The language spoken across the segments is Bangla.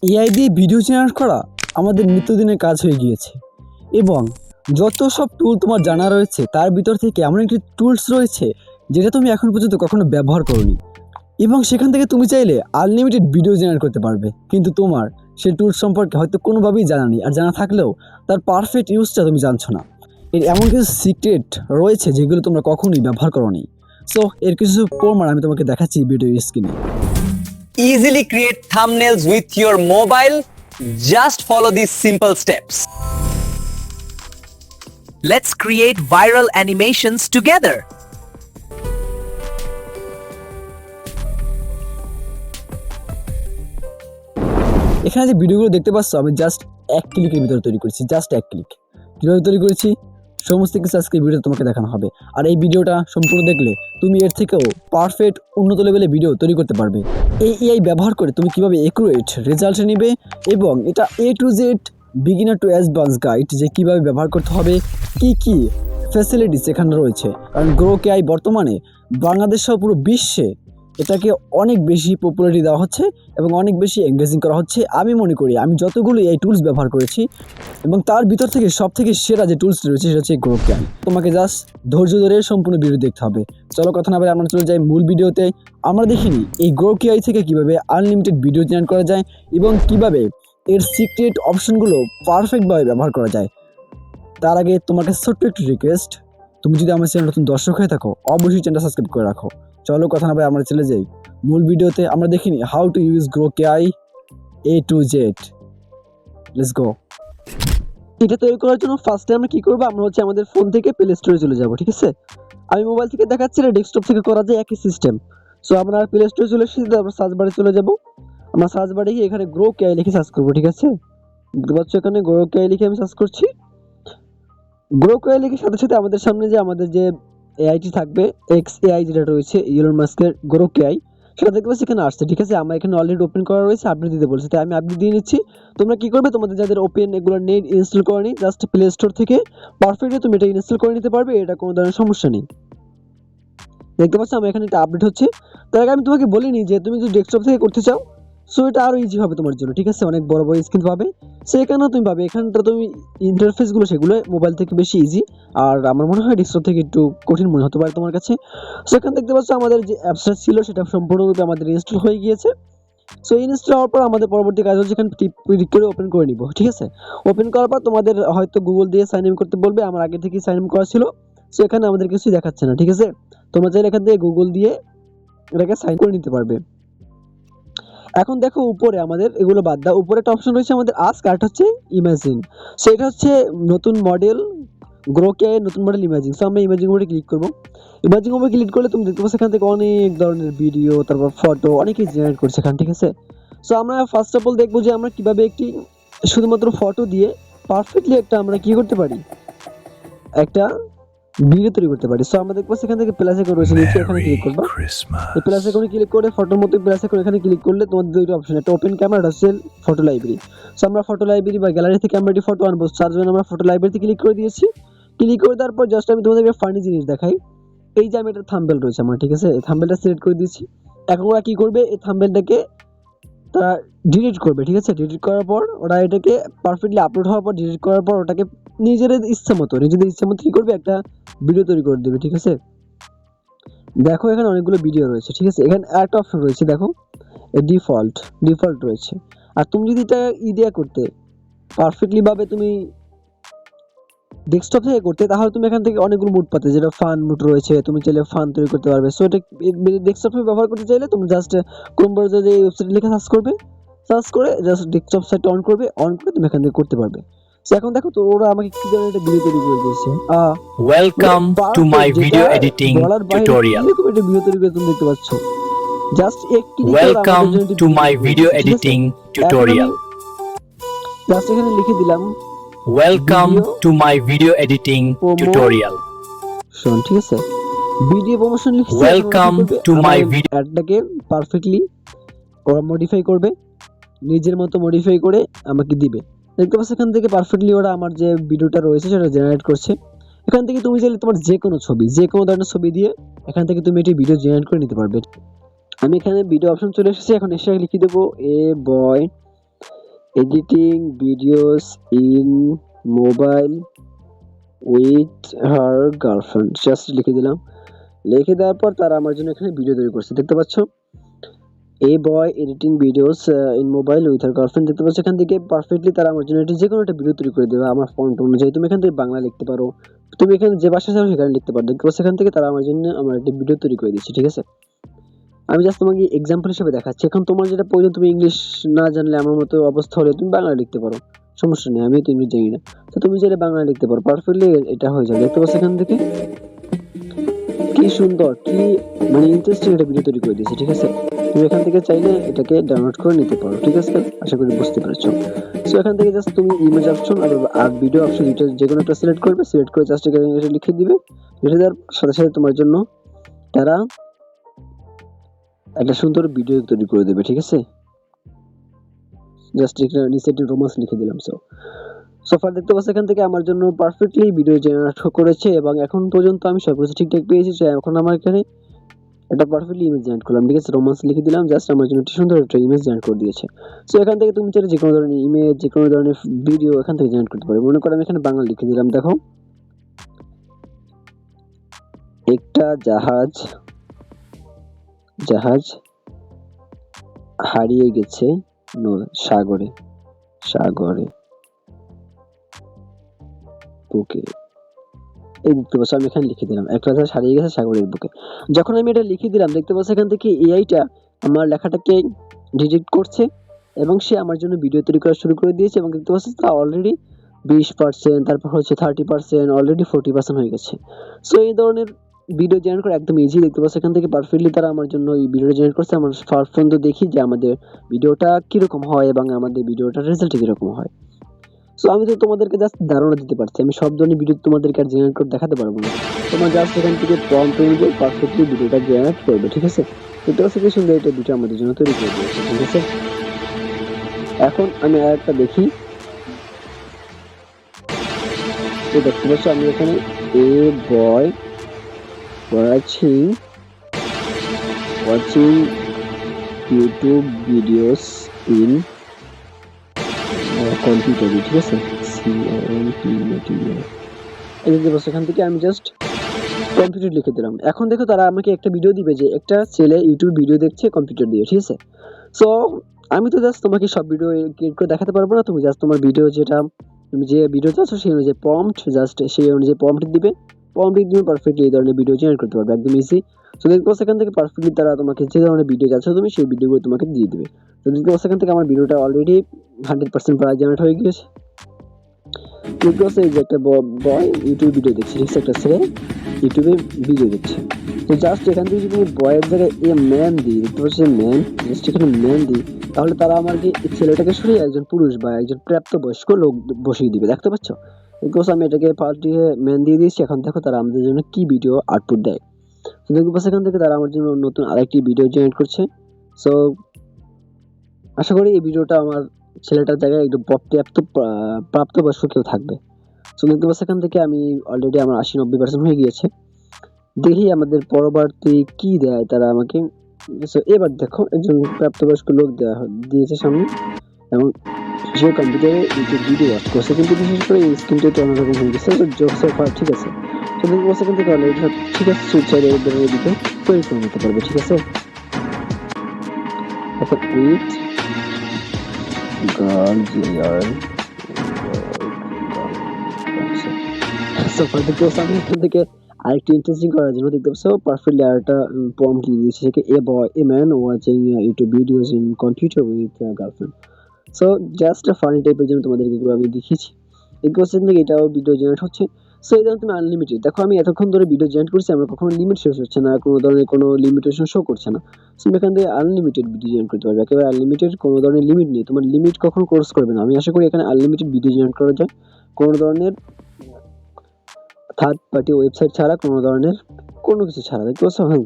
এআই দিয়ে ভিডিও জেনারেট করা আমাদের নিত্যদিনের কাজ হয়ে গিয়েছে এবং যত সব টুল তোমার জানা রয়েছে তার ভিতর থেকে এমন একটি টুলস রয়েছে যেটা তুমি এখন পর্যন্ত কখনো ব্যবহার করোনি এবং সেখান থেকে তুমি চাইলে আনলিমিটেড ভিডিও জেনারেট করতে পারবে, কিন্তু তোমার সেই টুলস সম্পর্কে হয়তো কোনোভাবেই জানা নেই, আর জানা থাকলেও তার পারফেক্ট ইউজটা তুমি জানছো না। এর এমন কিছু সিক্রেট রয়েছে যেগুলো তোমরা কখনোই ব্যবহার করোনি। সো এর কিছু প্রমাণ আমি তোমাকে দেখাচ্ছি ভিডিও স্ক্রিনে। Easily create thumbnails with your mobile. Just follow these simple steps. Let's create viral animations together. এখানে যে ভিডিওগুলো দেখতে পাচ্ছ আমি জাস্ট এক ক্লিকের ভিতরে তৈরি করেছি, জাস্ট এক ক্লিক। কীভাবে তৈরি করেছি সমস্ত কিছু আজকে ভিডিও তোমাকে দেখানো হবে, আর এই ভিডিওটা সম্পূর্ণ দেখলে তুমি এর থেকেও পারফেক্ট উন্নত লেভেলের ভিডিও তৈরি করতে পারবে। এই এআই ব্যবহার করে তুমি কিভাবে একুরেট রেজাল্ট নেবে এবং এটা A to Z beginner to advance guide যে কিভাবে ব্যবহার করতে হবে, কি কি ফ্যাসিলিটিস এখানে রয়েছে। কারণ গ্রোক এআই বর্তমানে বাংলাদেশ সহ পুরো বিশ্বে এটাকে অনেক বেশি পপুলারিটি দেওয়া হচ্ছে এবং অনেক বেশি এঙ্গেজিং করা হচ্ছে। আমি মনে করি আমি যতগুলো এই টুলস ব্যবহার করেছি এবং তার ভিতর থেকে সব থেকে সেরা যে টুলস রয়েছে সেটা হচ্ছে গ্রোক এআই। তোমাকে জাস্ট ধৈর্য ধরে সম্পূর্ণ ভিডিও দেখতে হবে। চলো কথা না বলে আমরা চলে যাই মূল ভিডিওতে। আমরা দেখিনি এই গ্রোক এআই থেকে কীভাবে আনলিমিটেড ভিডিও জেনারেট করা যায় এবং কিভাবে এর সিক্রেট অপশনগুলো পারফেক্টভাবে ব্যবহার করা যায়। তার আগে তোমাকে ছোট্ট একটি রিকোয়েস্ট, তুমি যদি আমার চ্যানেল নতুন দর্শক হয়ে থাকো অবশ্যই চ্যানেলটা সাবস্ক্রাইব করে রাখো। চলো কথা না বলে আমরা চলে যাই মূল ভিডিওতে। আমরা দেখিনি how to use Grok AI A to Z। Let's go. এটা তৈরি করার জন্য ফার্স্টে আমরা কি করবো, আমরা হচ্ছে আমাদের ফোন থেকে প্লে স্টোরে চলে যাব। ঠিক আছে, আমি মোবাইল থেকে দেখাচ্ছি না, ডেস্কটপ থেকে করা যায় একই সিস্টেম। সো আমরা প্লে স্টোরে চলে এসেছি, আমরা সার্চ বারে চলে যাব। আমরা সার্চ বারে গিয়ে এখানে গ্রোক এআই লিখে সার্চ করবো। ঠিক আছে, দেখতে পাচ্ছ এখানে গ্রোক এআই লিখে আমি সার্চ করছি। গ্রোক এআই লিখে সাথে সাথে আমাদের সামনে যে আমাদের যে এআইটি থাকবে এক্স এআই যেটা রয়েছে ইলন মাস্কের গ্রোক এআই, সেটা দেখতে পাচ্ছি এখানে আসছে। ঠিক আছে, আমার এখানে অলরেডি ওপেন করা রয়েছে, আপডেট দিতে বলছে, তাই আমি আপডেট দিয়ে নিচ্ছি। তোমরা কি করবে, তোমাদের যাদের ওপেন এগুলো নেট ইনস্টল করে নি, জাস্ট প্লে স্টোর থেকে পারফেক্টলি তুমি এটা ইনস্টল করে নিতে পারবে, এটা কোনো ধরনের সমস্যা নেই। দেখতে পাচ্ছ আমার এখানে এটা আপডেট হচ্ছে। তার আগে আমি তোমাকে বলিনি যে তুমি যদি ডেস্কটপ থেকে করতে চাও সো এটা আরও ইজি হবে তোমার জন্য। ঠিক আছে, অনেক বড় বড় স্ক্রিন পাবে, সেখানেও তুমি পাবে। এখানটা তুমি ইন্টারফেসগুলো সেগুলো মোবাইল থেকে বেশি ইজি, আর আমার মনে হয় ডেস্কটপ থেকে একটু কঠিন মনে হতে পারে তোমার কাছে। সো এখানে দেখতে পাচ্ছ আমাদের যে অ্যাপসটা ছিল সেটা সম্পূর্ণরূপে আমাদের ইনস্টল হয়ে গিয়েছে। সো ইনস্টল হওয়ার পর আমাদের পরবর্তী কাজ হচ্ছে এখানে ক্লিক করে ওপেন করে নিব। ঠিক আছে, ওপেন করার পর তোমাদের হয়তো গুগল দিয়ে সাইন ইন করতে বলবে, আমার আগে থেকেই সাইন ইন করা ছিল। সো এখানে আমাদের কিছুই দেখাচ্ছে না। ঠিক আছে, তোমরা চাইলে এখান থেকে গুগল দিয়ে এটাকে সাইন করে নিতে পারবে। এখন দেখো উপরে আমাদের এগুলো বাদ দাও, উপরে একটা অপশন রয়েছে আমাদের আস্ক, আর হচ্ছে ইমাজিন। সো এটা হচ্ছে নতুন মডেল গ্রোক এআই নতুন মডেল ইমাজিন। সো আমরা ইমাজিন উপরে ক্লিক করবো। ইমাজিন উপরে ক্লিক করলে তুমি দেখতে পাচ্ছ এখান থেকে অনেক ধরনের ভিডিও, তারপর ফটো অনেকেই জেনারেট করছে এখানে। ঠিক আছে, সো আমরা ফার্স্ট অফ অল দেখবো যে আমরা কিভাবে একটি শুধুমাত্র ফটো দিয়ে পারফেক্টলি একটা আমরা কি করতে পারি, একটা ভিডিও তৈরি করতে পারি। সো আমরা দেখবো সেখান থেকে প্লাস আইকন রয়েছে নিচে, এখানে ক্লিক করবা। এই প্লাস আইকনে ক্লিক করে ফটোর মতো প্লাস আইকন এখানে ক্লিক করলে তোমাদের দুইটা অপশন, একটা ওপেন ক্যামেরা, একটা হচ্ছে ফটো লাইব্রেরি। সো আমরা ফটো লাইব্রেরি বা গ্যালারি থেকে আমরা একটি ফটো আনবো, তার জন্য আমরা ফটো লাইব্রেরিতে ক্লিক করে দিয়েছি। ক্লিক করে দেওয়ার পর জাস্ট আমি তোমাদেরকে ফানি জিনিস দেখাই। এই যে আমি একটা থাম্বনেল রয়েছে আমার, ঠিক আছে, এই থাম্বনেলটা সিলেক্ট করে দিয়েছি। এখন ওরা কি করবে, এই থাম্বনেলটাকে তারা ডিলিট করবে। ঠিক আছে, ডিলিট করার পর ওরা এটাকে পারফেক্টলি আপলোড হওয়ার পর ডিলিট করার পর ওটাকে নিজেদের ইচ্ছা মতো কি করবে, একটা ভিডিও তৈরি করে দেবে। ঠিক আছে, দেখো এখানে অনেকগুলো ভিডিও রয়েছে। ঠিক আছে, এখানে একটা অপশন রয়েছে দেখো ডিফল্ট রয়েছে। আর তুমি যদি এটা ইডিয়া করতে পারফেক্টলি ভাবে তুমি ডেস্কটপ থেকে করতে, তাহলে তুমি এখান থেকে অনেকগুলো মুড পাতে, যেটা ফান মুড রয়েছে, তুমি চাইলে ফান তৈরি করতে পারবে। সো এটা ডেস্কটপ থেকে ব্যবহার করতে চাইলে তুমি জাস্ট ক্রোম ব্রাউজারে এই ওয়েবসাইট লিখে সার্চ করে জাস্ট ডেস্কটপ সাইট অন করে তুমি এখান থেকে করতে পারবে। সো এখন দেখো তো ওরা আমাকে কি ধরনের একটা ভিডিও তৈরি করে দিয়েছে। Welcome to my video editing tutorial. এরকম একটা ভিডিও তৈরি করে তুমি দেখতে পাচ্ছ, জাস্ট একটি welcome to my video editing tutorial. Just এখানে লিখে দিলাম welcome to my video editing tutorial. শোন, ঠিক আছে, ভিডিও প্রমোশন লিখছি। ওয়েলকাম টু মাই ভিডিও, অ্যাডটাকে পারফেক্টলি ওরা মডিফাই করবে, নিজের মতো মডিফাই করে আমাকে দিবে। দেখতে পাচ্ছ এখান থেকে পারফেক্টলি ওরা আমার যে ভিডিওটা রয়েছে সেটা জেনারেট করছে। এখান থেকে তুমি চাইলে তোমার যে কোনো ধরনের ছবি দিয়ে এখান থেকে তুমি এটি ভিডিও জেনারেট করে নিতে পারবে। আমি এখানে ভিডিও অপশন চলে এসেছি, এখন এসে লিখে দেবো a boy editing videos in mobile with her girlfriend, just লিখে দিলাম। লিখে দেওয়ার পর তারা আমার জন্য এখানে ভিডিও তৈরি করছে, দেখতে পাচ্ছ। A boy editing videos in mobile with her girlfriend, দেখতে পাচ্ছ। এখান থেকে পারফেক্টলি তারা আমার জন্য যে কোনো একটা ভিডিও তৈরি করে দেবে আমার ফন্ট অনুযায়ী। তুমি এখান থেকে বাংলা লিখতে পারো, তুমি এখানে যে ভাষা চাও সেখানে লিখতে পারো, দেখতে পাচ্ছ। এখান থেকে তারা আমার জন্য আমার একটা ভিডিও তৈরি করে দিচ্ছে, ঠিক আছে। আমি জাস্ট তোমাকে এক্সাম্পল হিসেবে দেখাচ্ছি। এখন তোমার যেটা প্রয়োজন, তুমি ইংলিশ না জানলে আমার মতো অবস্থা হলে তুমি বাংলা লিখতে পারো, সমস্যা নেই। আমি তো ইংলিশ জানি না, তো তুমি চাইলে বাংলা লিখতে পারো, পারফেক্টলি এটা হয়ে যাবে, দেখতে পাচ্ছ। এখান থেকে কি সুন্দর, কি মানে ইন্টারেস্টিং একটা ভিডিও তৈরি করে দিয়েছে, ঠিক আছে। তুমি এখান থেকে চাইলে এটাকে ডাউনলোড করে নিতে পারো, ঠিক আছে। আশা করি বুঝতে পেরেছো। সো এখান থেকে জাস্ট তুমি ইমেজ অপশন আর ভিডিও অপশন এটা যে কোনো একটা সিলেক্ট করবে, সিলেক্ট করে জাস্ট এখানে এটা লিখে দিবে। লিখে দেওয়ার সাথে সাথে তোমার জন্য তারা একটা সুন্দর ভিডিও তৈরি করে দেবে, ঠিক আছে। জাস্ট এখানে নিচে রোমান্স লিখে দিলাম। সোফার দেখতে পাচ্ছ, এখান থেকে আমার জন্য পারফেক্টলি ভিডিও জেনারেট করেছে এবং এখন পর্যন্ত আমি সবকিছু ঠিকঠাক পেয়েছি। এখন আমার এখানে একটা পারফেক্টলি ইমেজ জেনারেট করলাম, ঠিক আছে। রোমান্স লিখে দিলাম, জাস্ট আমার জন্য একটা সুন্দর একটা ইমেজ জেনারেট করে দিয়েছে। সো এখান থেকে তুমি চাইলে যে কোনো ধরনের ইমেজ, যে কোনো ধরনের ভিডিও এখান থেকে জেনারেট করতে পারবে। মনে করো আমি এখানে বাংলা লিখে দিলাম, দেখো। একটা জাহাজ জাহাজ হারিয়ে গেছে সাগরে সাগরে বুকে, এই দেখতে পাচ্ছ আমি এখানে লিখে দিলাম একটা জাহাজ হারিয়ে গেছে সাগরের বুকে। যখন আমি এটা লিখে দিলাম, দেখতে পাচ্ছ এখান থেকে এআইটা আমার লেখাটাকে ডিটেক্ট করছে এবং সে আমার জন্য ভিডিও তৈরি করা শুরু করে দিয়েছে। এবং দেখতে পাচ্ছ তা অলরেডি 20%, তারপর হচ্ছে 30%, অলরেডি 40% হয়ে গেছে। সো এই ধরনের ভিডিও জেনারেট করা একদম ইজি, দেখতে পাচ্ছ। এখান থেকে পারফেক্টলি তারা আমার জন্য এই ভিডিও জেনারেট করছে। আমার ফার্স্ট পর্যন্ত দেখি যে আমাদের ভিডিওটা কিরকম হয় এবং আমাদের ভিডিওটার রেজাল্ট কিরকম হয়। সো আমি তো তোমাদেরকে জাস্ট ধারণা দিতে পারছি, আমি সব ধরনের ভিডিও তোমাদেরকে আর জেনারেট করে দেখাতে পারবো না। তোমার জাস্ট এখান থেকে প্রম্পট অনুযায়ী পারফেক্টলি ভিডিওটা জেনারেট করবে, ঠিক আছে। এটা হচ্ছে কি সুন্দর একটা ভিডিও আমাদের জন্য তৈরি করে দিয়েছে, ঠিক আছে। এখন আমি আর একটা দেখি, তো দেখতে পাচ্ছ আমি এখানে a boy watching YouTube videos in computer, ঠিক আছে। এই দেখতে পাচ্ছ এখান থেকে আমি জাস্ট কম্পিউটার লিখে দিলাম। এখন দেখো তারা আমাকে একটা ভিডিও দিবে যে একটা ছেলে ইউটিউব ভিডিও দেখছে কম্পিউটার দিয়ে, ঠিক আছে। সো আমি তো জাস্ট তোমাকে সব ভিডিও ক্রিয়েট করে দেখাতে পারবো না। তুমি জাস্ট তোমার ভিডিও যেটা তুমি যে ভিডিও চাচ্ছ সেই অনুযায়ী প্রম্পট, জাস্ট সেই অনুযায়ী প্রম্পট দিবে। প্রম্পট দিয়ে তুমি পারফেক্টলি এই ধরনের ভিডিও জেনারেট করতে পারবে, একদম ইজি। সো দেখতে পাচ্ছ এখান থেকে পারফেক্টলি তারা তোমাকে যে ধরনের ভিডিও চাচ্ছ তুমি সেই ভিডিওগুলো তোমাকে দিয়ে দিবে। তো দেখতে পাচ্ছ এখান থেকে আমার ভিডিওটা অলরেডি 100% প্রায় জেনারেট হয়ে গিয়েছে। দেখতে পাচ্ছ এই যে একটা বয় ইউটিউব ভিডিও দেখছে, ঠিক আছে। একটা ছেলে ইউটিউবে ভিডিও দেখছে। তো জাস্ট এখান থেকে যদি তুমি বয়ের জায়গায় এ ম্যান দিই, দেখতে পাচ্ছি ম্যান, জাস্ট এখানে ম্যান দিই, তাহলে তারা আমার যে ছেলেটাকে সরিয়ে একজন পুরুষ বা একজন প্রাপ্তবয়স্ক লোক বসিয়ে দিবে, দেখতে পাচ্ছ। বিকজ আমি এটাকে পাল্টিয়ে ম্যান দিয়ে দিয়েছি। এখন দেখো তারা আমাদের জন্য কি ভিডিও আউটপুট দেয়। তো দেখতে পাচ্ছ এখান থেকে তারা আমার জন্য নতুন আরেকটি ভিডিও জেনারেট করছে। সো আশা করি এই ভিডিওটা আমার ছেলেটার জায়গায় একটু প্রাপ্তবয়স্ক কেউ থাকবে। সো দেখতে পাচ্ছ এখান থেকে আমি অলরেডি আমার 80-90% হয়ে গিয়েছে। দেখি আমাদের পরবর্তী কি দেয় তারা আমাকে। সো এবার দেখো একজন প্রাপ্তবয়স্ক লোক দিয়েছে সামনে এবং সে কম্পিউটারে ইউটিউব ভিডিও ওয়াচ করছে, কিন্তু বিশেষ করে এই স্ক্রিনটা একটু অন্যরকম হয়ে গেছে। ঠিক আছে। তো দেখতে পাচ্ছ এখান থেকে অলরেডি ঠিক আছে, সুইচ চাইলে এই ধরনের ভিডিও তৈরি করে নিতে পারবে, ঠিক আছে। এখন উইথ গার্ল জিআর আমি এখান থেকে আরেকটি ইন্টারেস্টিং করার জন্য দেখতে পাচ্ছ পারফেক্টলি আরেকটা প্রম্পট দিয়ে দিয়েছে যে a man watching YouTube videos in computer with girlfriend. So just funny টাইপের জন্য তোমাদেরকে এগুলো আমি দেখিয়েছি। এই কোশ্চেন থেকে এটাও ভিডিও জেনারেট হচ্ছে। সো এই ধরনের তুমি আনলিমিটেড, দেখো আমি এতক্ষণ ধরে ভিডিও জেনারেট করছি, আমার কখনো লিমিট শেষ হচ্ছে না, কোনো ধরনের কোনো লিমিটেশন শো করছে না। সো এখান থেকে আনলিমিটেড ভিডিও জেনারেট করতে পারবে, একেবারে আনলিমিটেড, কোনো ধরনের লিমিট নেই। তোমার লিমিট কখনো ক্রস করবে না। আমি আশা করি এখানে আনলিমিটেড ভিডিও জেনারেট করা যায়, কোনো ধরনের থার্ড পার্টি ওয়েবসাইট ছাড়া, কোনো ধরনের কোনো কিছু ছাড়া, দেখতে পাচ্ছ। হ্যাঁ,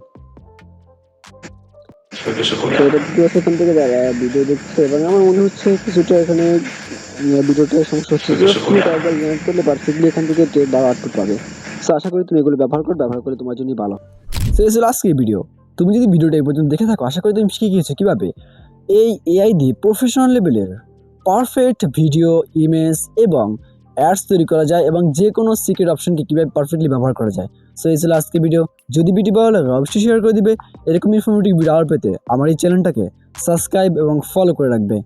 এখান থেকে যারা ভিডিও দেখছে এবং আমার মনে হচ্ছে কিছুটা এখানে ভিডিওটা সমস্যা হচ্ছে, তুমি কয়েকবার জেনারেট করলে পারফেক্টলি এখান থেকে ভালো আউটপুট পাবে। সো আশা করি তুমি এগুলো ব্যবহার করলে তোমার জন্যই ভালো। সো এই ছিল আজকের ভিডিও। তুমি যদি ভিডিওটা এই পর্যন্ত দেখে থাকো, আশা করি তুমি শিখে গিয়েছো কিভাবে এই এআই দিয়ে প্রফেশনাল লেভেলের পারফেক্ট ভিডিও, ইমেজ এবং অ্যাডস তৈরি করা যায় এবং যে কোনো সিক্রেট অপশনকে কীভাবে পারফেক্টলি ব্যবহার করা যায়। সো এই ছিল আজকে ভিডিও। যদি ভিডিও ভালো লাগে অবশ্যই শেয়ার করে দিবে। এরকম ইনফরমেটিভ ভিডিও আর পেতে আমার এই চ্যানেলটাকে সাবস্ক্রাইব এবং ফলো করে রাখবে।